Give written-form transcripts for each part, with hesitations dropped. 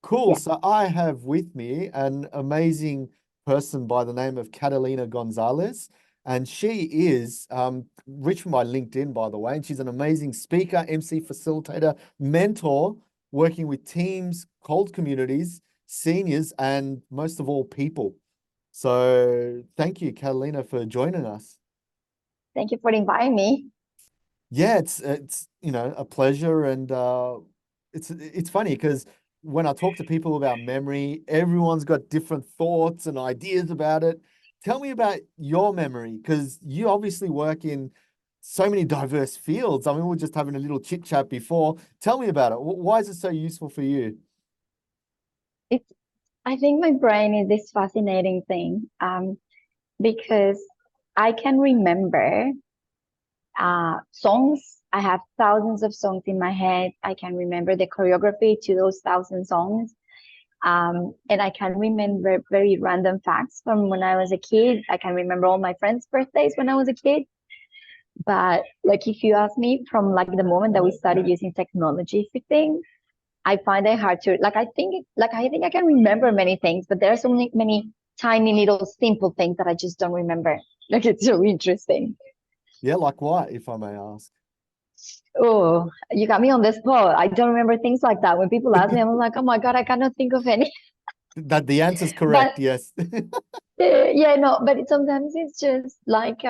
Cool. Yeah. So I have with me an amazing person by the name of Catalina Gonzalez, and she is rich from my LinkedIn, by the way, and she's an amazing speaker, MC facilitator, mentor, working with teams, cold communities, seniors, and most of all, people. So thank you, Catalina, for joining us. Thank you for inviting me. Yeah, it's a pleasure, and it's funny because when I talk to people about memory, everyone's got different thoughts and ideas about it. Tell me about your memory, because you obviously work in so many diverse fields. I mean, we were just having a little chit chat before. Tell me about it. Why is it so useful for you? It's I think my brain is this fascinating thing, because I can remember songs. I have thousands of songs in my head. I can remember the choreography to those thousand songs. And I can remember very random facts from when I was a kid. I can remember all my friends' birthdays when I was a kid. But like if you ask me from like the moment that we started using technology for things, I find it hard to like I think I can remember many things, but there are so many tiny little simple things that I just don't remember. Like it's so interesting. Yeah, like what, if I may ask? Oh, you got me on the spot. I don't remember things like that. When people ask me, I'm like, oh my God, I cannot think of any. That the answer's But correct, yes. yeah, no, but sometimes it's just like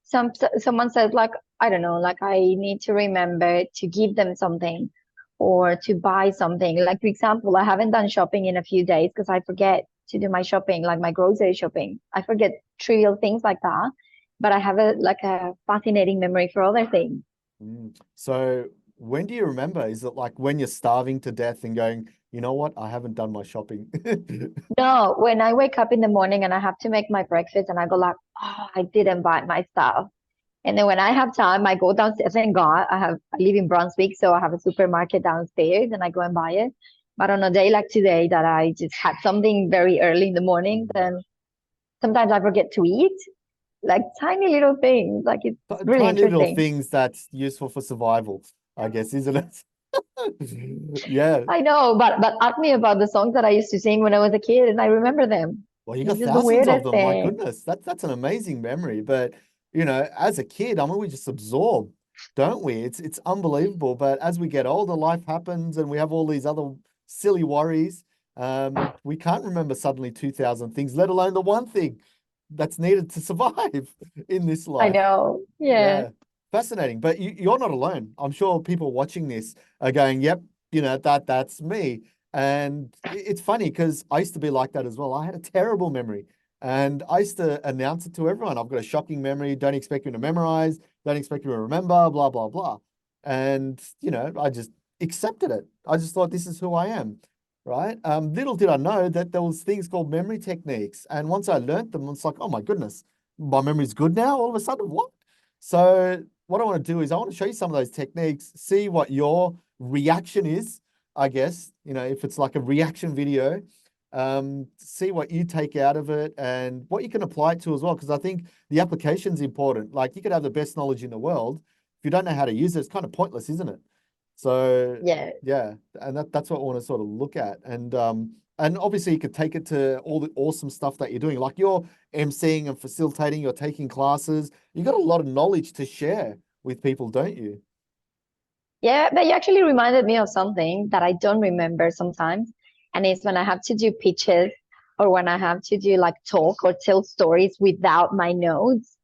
someone says like I don't know, like I need to remember to give them something or to buy something. Like for example, I haven't done shopping in a few days because I forget to do my shopping, like my grocery shopping. I forget trivial things like that, but I have a fascinating memory for other things. So when do you remember? Is it like when you're starving to death and going, you know what? I haven't done my shopping. No, when I wake up in the morning and I have to make my breakfast and I go like, oh, I didn't buy my stuff. And then when I have time, I go downstairs. Thank God, I live in Brunswick, so I have a supermarket downstairs, and I go and buy it. But on a day like today, that I just had something very early in the morning, then sometimes I forget to eat, like tiny little things. Like it's really Tiny little interesting. things that's useful for survival, I guess, isn't it? Yeah. I know, but ask me about the songs that I used to sing when I was a kid, and I remember them. Well, you got It's just the thousands of weirdest them. My thing. goodness, that's an amazing memory. But as a kid, I mean, we just absorb, don't we? It's unbelievable. But as we get older, life happens, and we have all these other silly worries. We can't remember suddenly 2,000 things, let alone the one thing that's needed to survive in this I life. know. Yeah. Yeah, fascinating. But you're not alone. I'm sure people watching this are going, "Yep, that's me." And it's funny because I used to be like that as well. I had a terrible memory, and I used to announce it to everyone. I've got a shocking memory. Don't expect me to memorize. Don't expect me to remember. Blah blah blah. And I just accepted it. I just thought this is who I am, right? Little did I know that there was things called memory techniques, and once I learned them, it's like, oh my goodness, my memory's good now. All of a sudden, what? So what I want to do is I want to show you some of those techniques, see what your reaction is, I guess, if it's like a reaction video, see what you take out of it and what you can apply it to as well. Because I think the application is important. Like you could have the best knowledge in the world. If you don't know how to use it, it's kind of pointless, isn't it? So Yeah. yeah, and that's what I want to sort of look at. And obviously you could take it to all the awesome stuff that you're doing. Like you're emceeing and facilitating, you're taking classes. You got a lot of knowledge to share with people, don't you? Yeah, but you actually reminded me of something that I don't remember sometimes. And it's when I have to do pitches or when I have to do like talk or tell stories without my notes,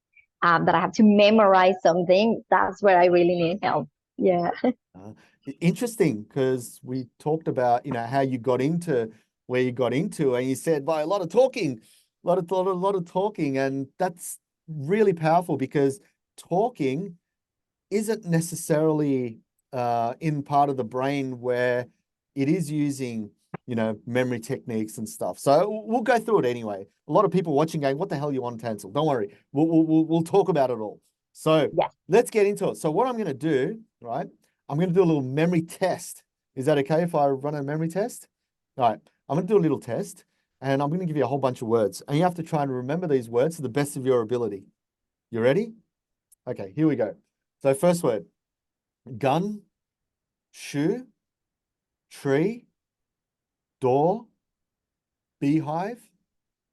that I have to memorize something. That's where I really need help. Yeah. Uh, Interesting, because we talked about, how you got into where you got into, and you said by a lot of talking, a lot of talking, and that's really powerful because talking isn't necessarily in part of the brain where it is using, memory techniques and stuff. So we'll go through it anyway. A lot of people watching going, "What the hell you want, Tansel?" Don't worry, we'll talk about it all. So Yeah. let's get into it. So what I'm going to do, right? I'm going to do a little memory test. Is that okay if I run a memory test? All right, I'm going to do a little test, and I'm going to give you a whole bunch of words, and you have to try and remember these words to the best of your ability. You ready? Okay, here we go. So first word, gun, shoe, tree, door, beehive,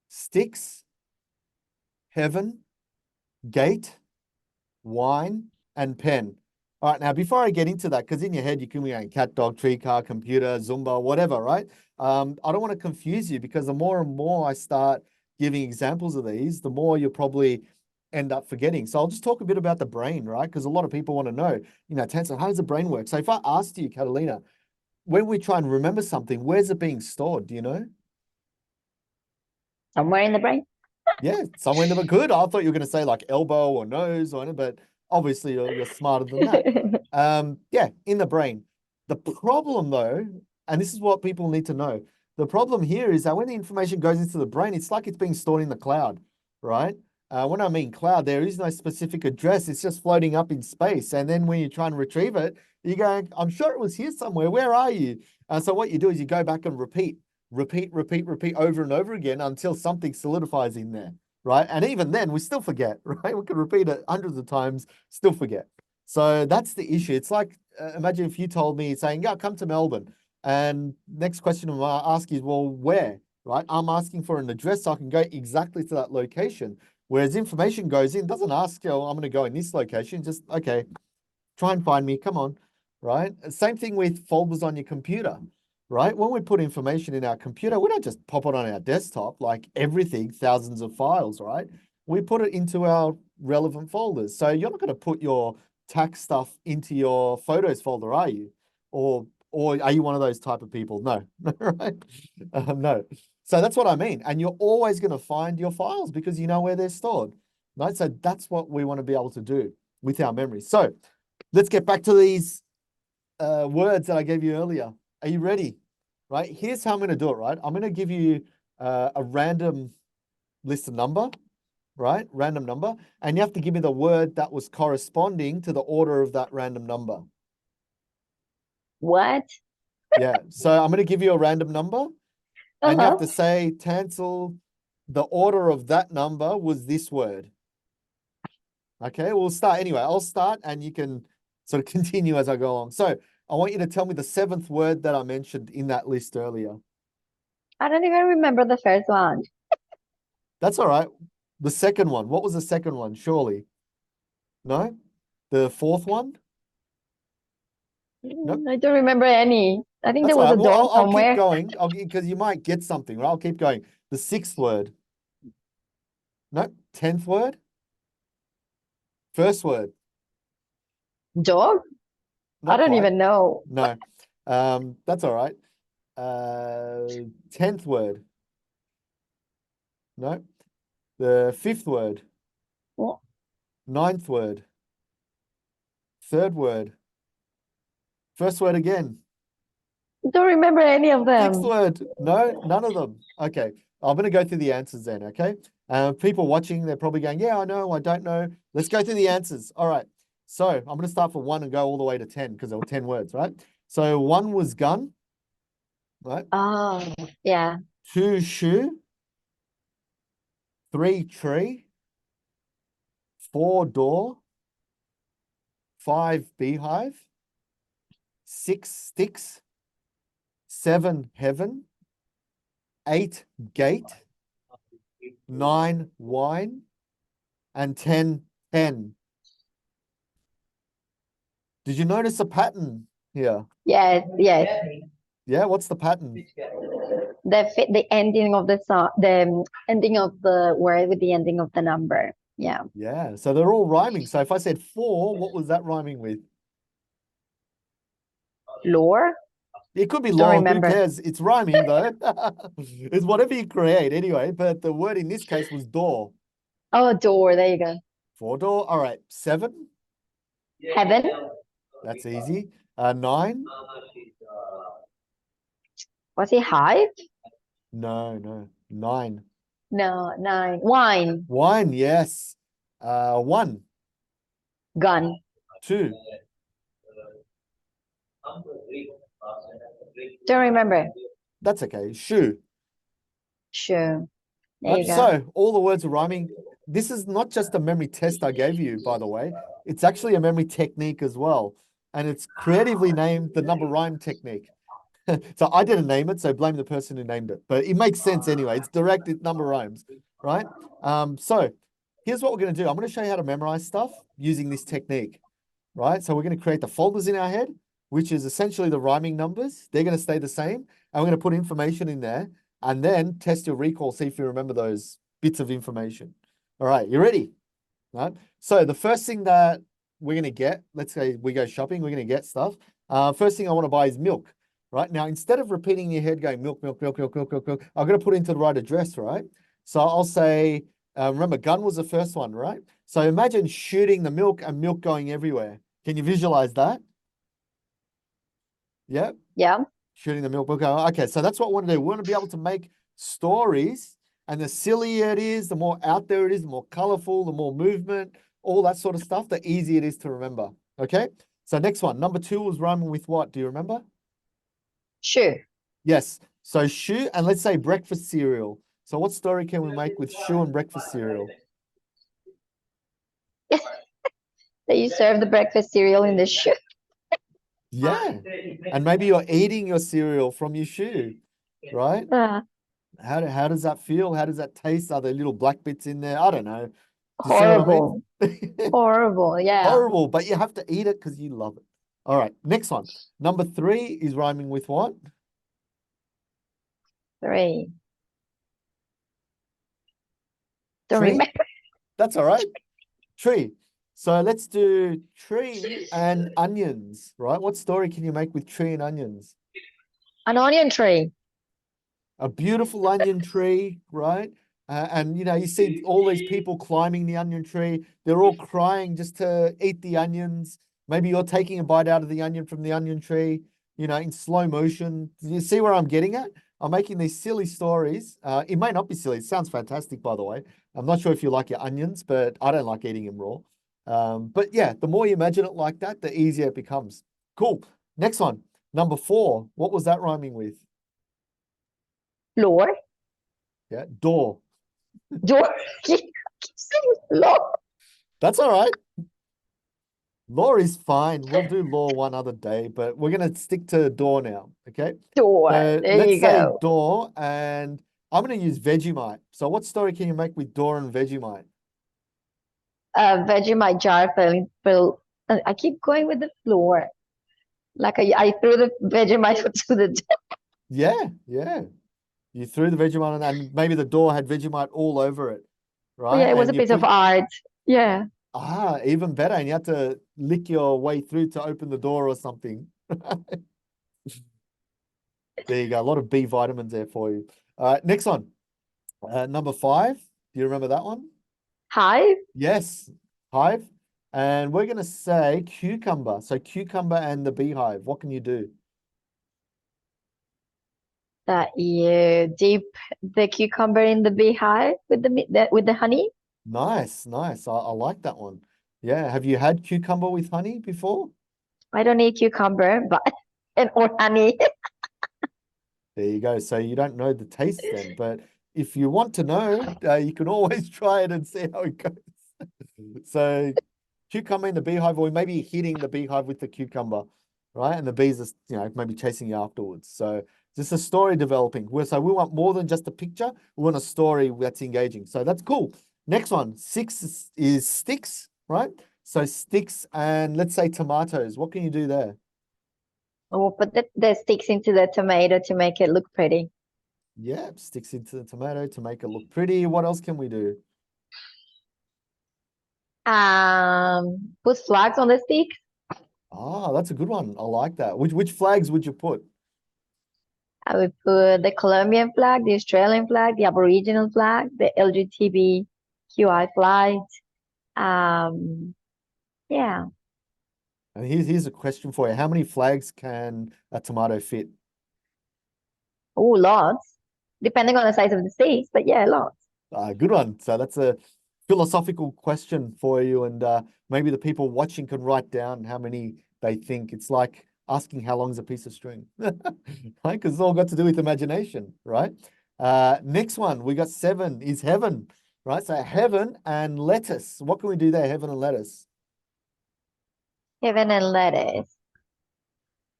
sticks, heaven, gate, wine, and pen. All right, now before I get into that, because in your head you can be going cat, dog, tree, car, computer, Zumba, whatever, right? I don't want to confuse you because the more and more I start giving examples of these, the more you'll probably end up forgetting. So I'll just talk a bit about the brain, right? Because a lot of people want to know, Tansel, how does the brain work? So if I asked you, Catalina, when we try and remember something, where's it being stored? Do you know? Somewhere in the brain. Yeah, somewhere in the good. I thought you were going to say like elbow or nose or anything, but obviously you're smarter than that. Yeah, in the brain. The problem though, and this is what people need to know. The problem here is that when the information goes into the brain, it's like it's being stored in the cloud, right? When I mean cloud, there is no specific address. It's just floating up in space. And then when you try and retrieve it, you go, I'm sure it was here somewhere. Where are you? So what you do is you go back and repeat over and over again until something solidifies in there, right? And even then, we still forget, right? We can repeat it hundreds of times, still forget. So that's the issue. It's like, imagine if you told me saying, yeah, come to Melbourne. And next question I'm going to ask is, well, where, right? I'm asking for an address so I can go exactly to that location. Whereas information goes in, doesn't ask, I'm going to go in this location. Just, okay, try and find me. Come on, right? Same thing with folders on your computer, right? When we put information in our computer, we don't just pop it on our desktop like everything, thousands of files, right? We put it into our relevant folders. So you're not going to put your tax stuff into your photos folder, are you? Or are you one of those type of people? No, right? No. So that's what I mean. And you're always going to find your files because you know where they're stored, right? So that's what we want to be able to do with our memory. So let's get back to these words that I gave you earlier. Are you ready? Right. Here's how I'm going to do it. Right. I'm going to give you a random list of number. Right. Random number. And you have to give me the word that was corresponding to the order of that random number. What? Yeah. So I'm going to give you a random number and you have Uh-huh. to say, Tansel, the order of that number was this word. Okay. We'll start anyway. I'll start and you can sort of continue as I go along. So I want you to tell me the seventh word that I mentioned in that list earlier. I don't even remember the first one. That's all right. The second one. What was the second one? Surely. No? The fourth one? Nope. I don't remember any. I think That's there all was right. a Well, door I'll keep somewhere. going. Because you might get something, right? I'll keep going. The sixth word. Nope. 10th word. First word. Dog? I Not don't quite. even know. No. That's all right. 10th word. No. The fifth word. What? Ninth word. Third word. First word again. Don't remember any of Sixth them. word. No, none of them. Okay. I'm going to go through the answers then. Okay. People watching, they're probably going, yeah, I know, I don't know. Let's go through the answers. All right. So I'm going to start for one and go all the way to 10 because there were 10 words, right? So one was gun, right? Oh, yeah. Two, shoe. Three, tree. Four, door. Five, beehive. Six, sticks. Seven, heaven. Eight, gate. Nine, wine. And 10, pen. Did you notice a pattern here? Yes, yes. Yeah, what's the pattern? The ending of the song, the ending of the word with the ending of the number. Yeah. Yeah, so they're all rhyming. So if I said four, what was that rhyming with? Lore? It could be Don't law, who remember. cares? It's rhyming though. It's whatever you create anyway, but the word in this case was door. Oh, door. There you go. Four door. All right, seven. Heaven? That's easy. Nine. Was it hive? No, no. Nine. No, nine. Wine. One, yes. One, Gun. two. Don't remember. That's okay. Shoe. Sure. There Right? you go. So all the words are rhyming. This is not just a memory test I gave you, by the way. It's actually a memory technique as well. And it's creatively named the number rhyme technique. So I didn't name it, so blame the person who named it. But it makes sense anyway. It's direct, number rhymes, right? So here's what we're going to do. I'm going to show you how to memorize stuff using this technique, right? So we're going to create the folders in our head, which is essentially the rhyming numbers. They're going to stay the same. And we're going to put information in there and then test your recall, see if you remember those bits of information. All right, you ready? Right. So the first thing that we're going to get, let's say we go shopping, we're going to get stuff. First thing I want to buy is milk, right? Now, instead of repeating in your head going milk, milk, milk, milk, milk, milk, milk, I'm going to put it into the right address, right? So I'll say, remember, gun was the first one, right? So imagine shooting the milk and milk going everywhere. Can you visualize that? Yeah. Yeah. Shooting the milk. Okay, so that's what we want to do. We want to be able to make stories, and the sillier it is, the more out there it is, the more colorful, the more movement, all that sort of stuff, the easier it is to remember. Okay, so next one, number 2 was rhyming with what? Do you remember? Shoe. Yes. So shoe, and let's say breakfast cereal. So what story can we make with shoe and breakfast cereal? That you serve the breakfast cereal in the shoe. Yeah, and maybe you're eating your cereal from your shoe, right? How does that feel? How does that taste? Are there little black bits in there? I don't know. Do you see what I Horrible. mean? Horrible. Yeah. Horrible, but you have to eat it because you love it. All right, next one. Number 3 is rhyming with what? 3. Don't Tree? remember. That's all right. Tree. So let's do tree and onions, right? What story can you make with tree and onions? An onion tree. A beautiful onion tree, right? And you see all these people climbing the onion tree. They're all crying just to eat the onions. Maybe you're taking a bite out of the onion from the onion tree, in slow motion. Do you see where I'm getting at? I'm making these silly stories. It may not be silly. It sounds fantastic, by the way. I'm not sure if you like your onions, but I don't like eating them raw. But yeah, the more you imagine it like that, the easier it becomes. Cool. Next one. Number 4. What was that rhyming with? Floor. Yeah, door. Door. Keep saying floor. That's all right. Law is fine. We'll do law one other day, but we're going to stick to door now. Okay. Door. So There let's you say go. door, and I'm going to use Vegemite. So what story can you make with door and Vegemite? Vegemite jar fell. I keep going with the floor. Like I threw the Vegemite to the door. Yeah, yeah. You threw the Vegemite on, and maybe the door had Vegemite all over it, Oh, yeah, right? it was a And you piece of put, art. Yeah. even better. And you had to lick your way through to open the door or something. There you go. A lot of B vitamins there for you. All right, next one. Number 5. Do you remember that one? Hive. Yes, hive. And we're going to say cucumber. So cucumber and the beehive. What can you do? That you dip the cucumber in the beehive with the honey. Nice, nice. I like that one. Yeah. Have you had cucumber with honey before? I don't eat cucumber, but and or honey. There you go. So you don't know the taste then, but if you want to know, you can always try it and see how it goes. So cucumber in the beehive, or maybe hitting the beehive with the cucumber, right? And the bees are, maybe chasing you afterwards. So just a story developing. So we want more than just a picture. We want a story that's engaging. So that's cool. Next one, 6 is sticks, right? So sticks and let's say tomatoes. What can you do there? We'll put the sticks into the tomato to make it look pretty. Yeah, sticks into the tomato to make it look pretty. What else can we do? Put flags on the sticks. Ah, that's a good one. I like that. Which flags would you put? I would put the Colombian flag, the Australian flag, the Aboriginal flag, the LGBTQI flag. Yeah. And here's a question for you. How many flags can a tomato fit? Oh, lots. Depending on the size of the sticks, but yeah, lots. Good one. So that's a philosophical question for you, and maybe the people watching can write down how many they think. It's like asking how long is a piece of string, right? Because it's all got to do with imagination, right? Next one, we got 7 is heaven, right? So heaven and lettuce. What can we do there? Heaven and lettuce. Heaven and lettuce.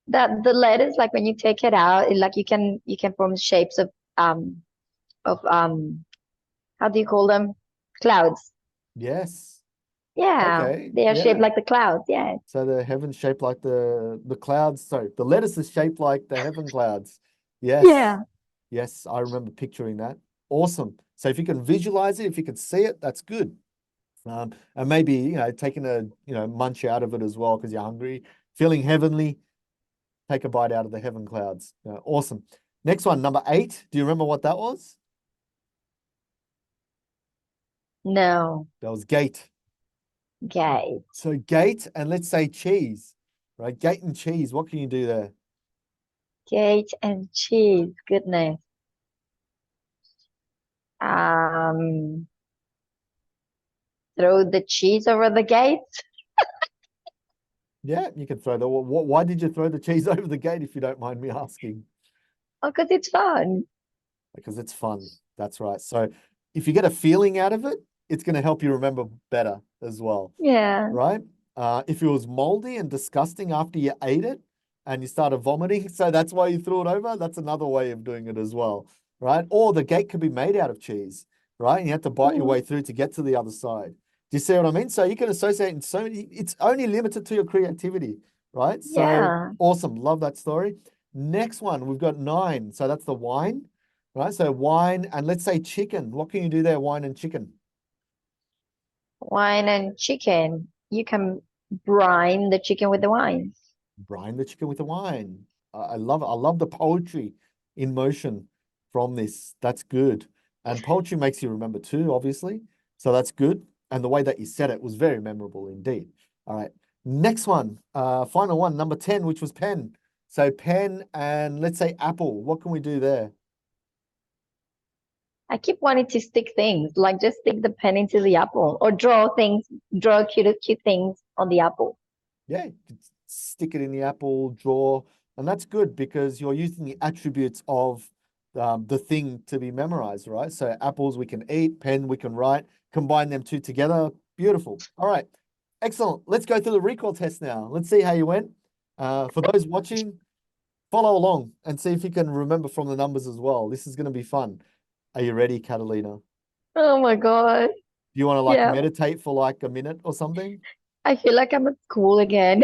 That the lettuce, like when you take it out, like you can form shapes of how do you call them? Clouds. Yes. Yeah, Okay. they are shaped Yeah. like the clouds. Yeah. So the heaven's shaped like the clouds. Sorry, the lettuce is shaped like the heaven clouds. Yes. Yeah. Yes, I remember picturing that. Awesome. So if you can visualize it, if you can see it, that's good. And maybe, taking a, munch out of it as well because you're hungry, feeling heavenly, take a bite out of the heaven clouds. Awesome. Next one, number 8. Do you remember what that was? No. That was gate. Gate. So gate and let's say cheese, right? Gate and cheese. What can you do there? Gate and cheese. Goodness. Um, throw the cheese over the gate. Yeah, you can throw the. Why did you throw the cheese over the gate if you don't mind me asking? Oh, because it's fun. Because it's fun. That's right. So if you get a feeling out of it, it's going to help you remember better as well, Yeah. right? If it was moldy and disgusting after you ate it and you started vomiting, so that's why you threw it over, that's another way of doing it as well, right? Or the gate could be made out of cheese, right? And you have to bite your Mm, way through to get to the other side. Do you see what I mean? So you can associate in so many, it's only limited to your creativity, right? So yeah. awesome. Love that story. Next one, we've got 9. So that's the wine, right? So wine and let's say chicken. What can you do there? Wine and chicken. Wine and chicken. You can brine the chicken with the wine. Brine the chicken with the wine. I love it. I love the poetry in motion from this. That's good. And poetry makes you remember too, obviously. So that's good. And the way that you said it was very memorable indeed. All right. Next one, final one, number 10, which was pen. So pen and let's say apple. What can we do there? I keep wanting to stick things, like just stick the pen into the apple or draw things, draw cute things on the apple. Yeah, you could stick it in the apple drawer, and that's good because you're using the attributes of the thing to be memorized, right? So apples we can eat, pen we can write, combine them two together. Beautiful. All right, excellent. Let's go through the recall test now. Let's see how you went. For those watching, follow along and see if you can remember from the numbers as well. This is going to be fun. Are you ready, Catalina? Do Oh my God. you want to like Yeah. meditate for like a minute or something? I feel like I'm at school again.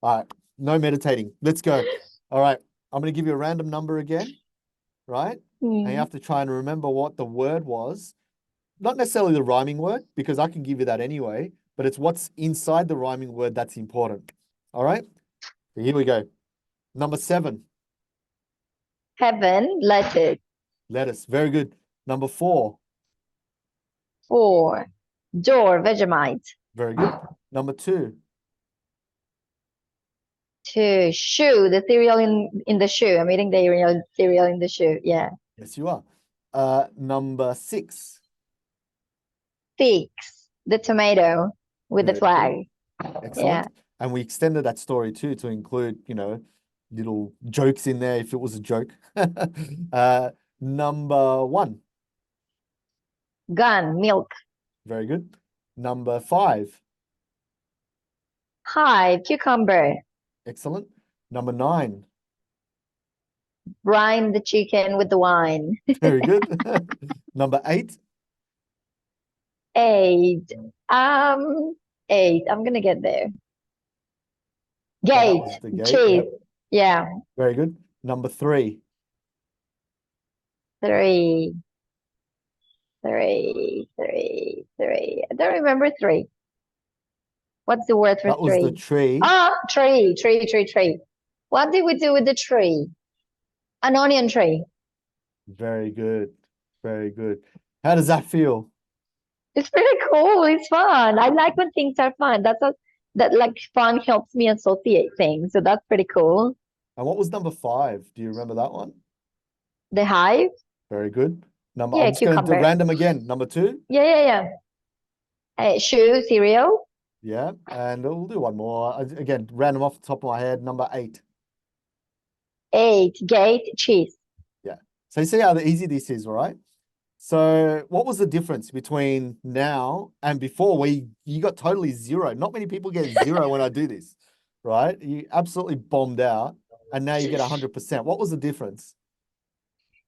All right, no meditating. Let's go. All right, I'm going to give you a random number again, right? And you Hmm. have to try and remember what the word was. Not necessarily the rhyming word, because I can give you that anyway, but it's what's inside the rhyming word that's important. All right, so here we go. Number 7, Heaven, lettuce. lettuce. Very good. Number 4, 4. Door, Vegemite. very good. Number 2, 2. Shoe, the cereal in the shoe. I'm eating the cereal in the shoe. Yeah. yes, you are. Number 6, 6. The tomato with the very good. flag. Yeah. Excellent. And we extended that story too to include, little jokes in there if it was a joke. Number 1, Gun, milk. very good. Number 5, Hive, cucumber. excellent. Number 9, Brine the chicken with the wine. very good. Number 8, 8. Um, 8. I'm gonna get there. so that Gate, was the gate. cheese. Yep, Yeah. very good. Number 3, 3. 3. I don't remember 3. What's the word for that was the 3? tree. Ah, tree. What did we do with the tree? An onion tree. Very good. Very good. How does that feel? It's pretty cool. It's fun. I like when things are fun. That like fun helps me associate things. So that's pretty cool. And what was number 5? Do you remember that one? The hive. Very good. I'm Yeah, just going to do cucumber. random again. Number 2. Yeah. Shoe, cereal. Yeah, and we'll do one more. Again, random off the top of my head, number 8. 8, gate, cheese. Yeah. So you see how easy this is, right? So what was the difference between now and before where you got totally zero? Not many people get zero when I do this. right? You absolutely bombed out, and now you get 100%. What was the difference?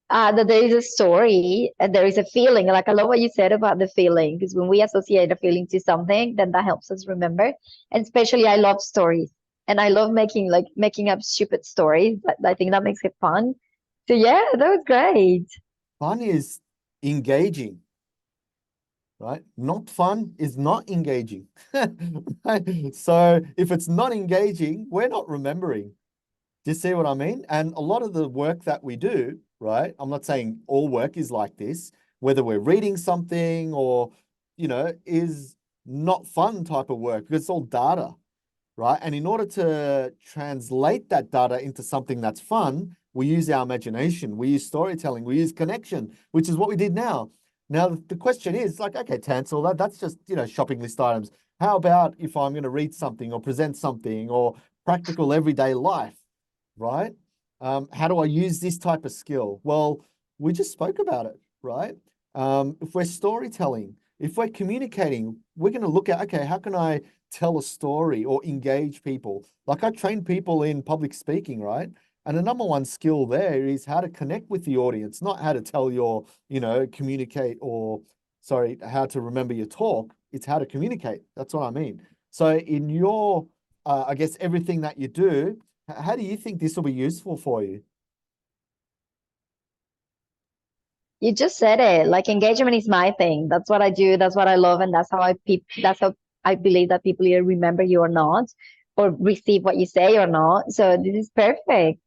That there is a story and there is a feeling. Like I love what you said about the feeling, because when we associate a feeling to something, then that helps us remember. And especially, I love stories, and I love making up stupid stories. But I think that makes it fun. So yeah, that was great. Fun is engaging, right? Not fun is not engaging. Right? So if it's not engaging, we're not remembering. Do you see what I mean? And a lot of the work that we do, right? I'm not saying all work is like this, whether we're reading something or, is not fun type of work because it's all data, right? And in order to translate that data into something that's fun, we use our imagination, we use storytelling, we use connection, which is what we did now. Now, the question is like, okay, Tansel, that's just, shopping list items. How about if I'm going to read something or present something or practical everyday life, right? How do I use this type of skill? Well, we just spoke about it, right? If we're storytelling, if we're communicating, we're going to look at, okay, how can I tell a story or engage people? Like I train people in public speaking, right? And the number one skill there is how to connect with the audience, not how to tell your, communicate or, sorry, how to remember your talk. It's how to communicate. That's what I mean. So in your, I guess, everything that you do, how do you think this will be useful for you? You just said it. Like engagement is my thing. That's what I do. That's what I love, and that's how I believe that people either remember you or not, or receive what you say or not. So this is perfect.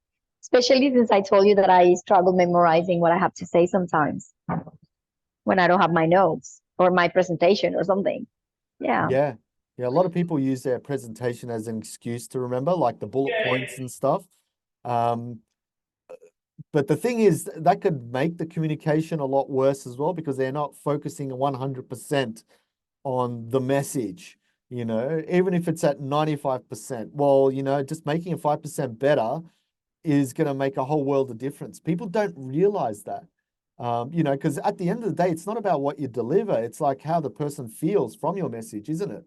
Especially since I told you that I struggle memorizing what I have to say sometimes when I don't have my notes or my presentation or something. Yeah. Yeah. Yeah. A lot of people use their presentation as an excuse to remember, like the bullet points and stuff. Um, but the thing is, that could make the communication a lot worse as well because they're not focusing 100% on the message, even if it's at 95%. Well, just making it 5% better is going to make a whole world of difference. People don't realize that. Because at the end of the day, it's not about what you deliver. It's like how the person feels from your message, isn't it?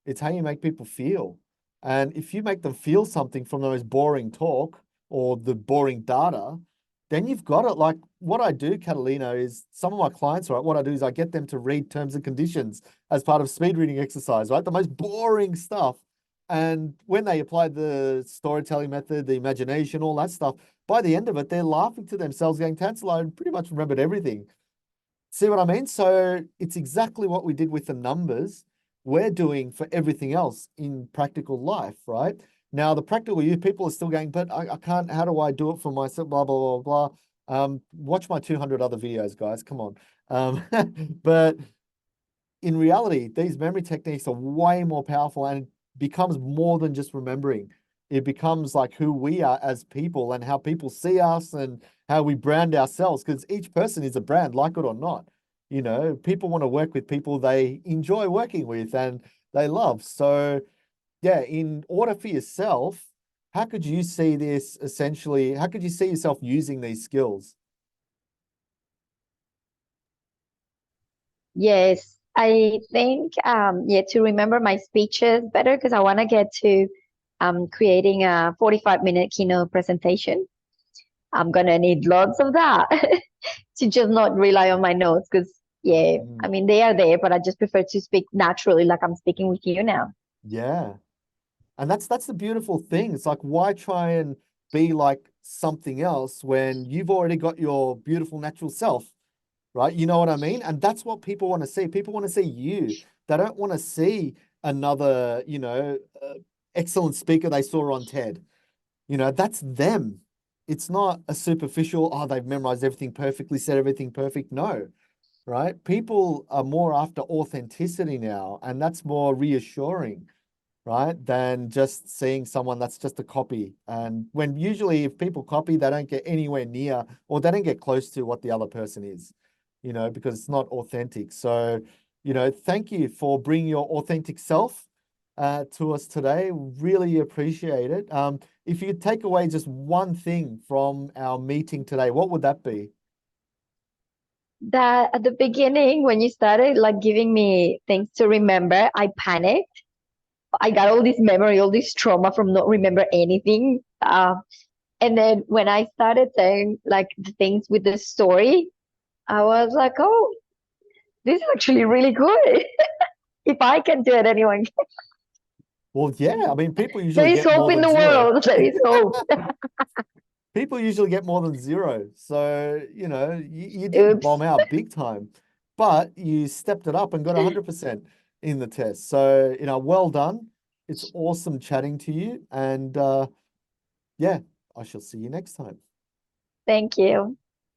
It's how you make people feel. And if you make them feel something from those boring talk or the boring data, then you've got it. Like what I do, Catalina, is some of my clients, right? What I do is I get them to read terms and conditions as part of speed reading exercise, right? The most boring stuff. And when they apply the storytelling method, the imagination, all that stuff, by the end of it, they're laughing to themselves, going, Tansel, I pretty much remembered everything. See what I mean? So it's exactly what we did with the numbers, we're doing for everything else in practical life, right? Now, the practical use, people are still going, but I can't, how do I do it for myself? Blah, blah, blah, blah. Watch my 200 other videos, guys. Come on. But in reality, these memory techniques are way more powerful and it becomes more than just remembering. It becomes like who we are as people and how people see us and how we brand ourselves because each person is a brand, like it or not. People want to work with people they enjoy working with and they love. So, yeah, in order for yourself, how could you see this essentially? How could you see yourself using these skills? Yes. I think yeah, to remember my speeches better because I want to get to creating a 45-minute keynote presentation. I'm gonna need lots of that to just not rely on my notes because yeah, I Mm, mean they are there, but I just prefer to speak naturally like I'm speaking with you now. yeah. And that's the beautiful thing. It's like, why try and be like something else when you've already got your beautiful natural self, right? You know what I mean? And that's what people want to see. People want to see you. They don't want to see another, excellent speaker they saw on TED. That's them. It's not a superficial, oh, they've memorized everything perfectly, said everything perfect. No, right? People are more after authenticity now, and that's more reassuring, right? Than just seeing someone that's just a copy. And when usually if people copy, they don't get anywhere near or they don't get close to what the other person is, because it's not authentic. So, thank you for bringing your authentic self to us today. Really appreciate it. If you could take away just one thing from our meeting today, what would that be? That at the beginning when you started like giving me things to remember, I panicked. I got all this memory, all this trauma from not remember anything. And then when I started saying like the things with the story, I was like, oh, this is actually really good. If I can do it, anyone can. Well, yeah, I mean, people There usually is get more hope in than the zero. world. There is hope. People usually get more than zero. So, you didn't Oops. bomb out big time, but you stepped it up and got 100% in the test. So, well done. It's awesome chatting to you. And yeah, I shall see you next time. Thank you.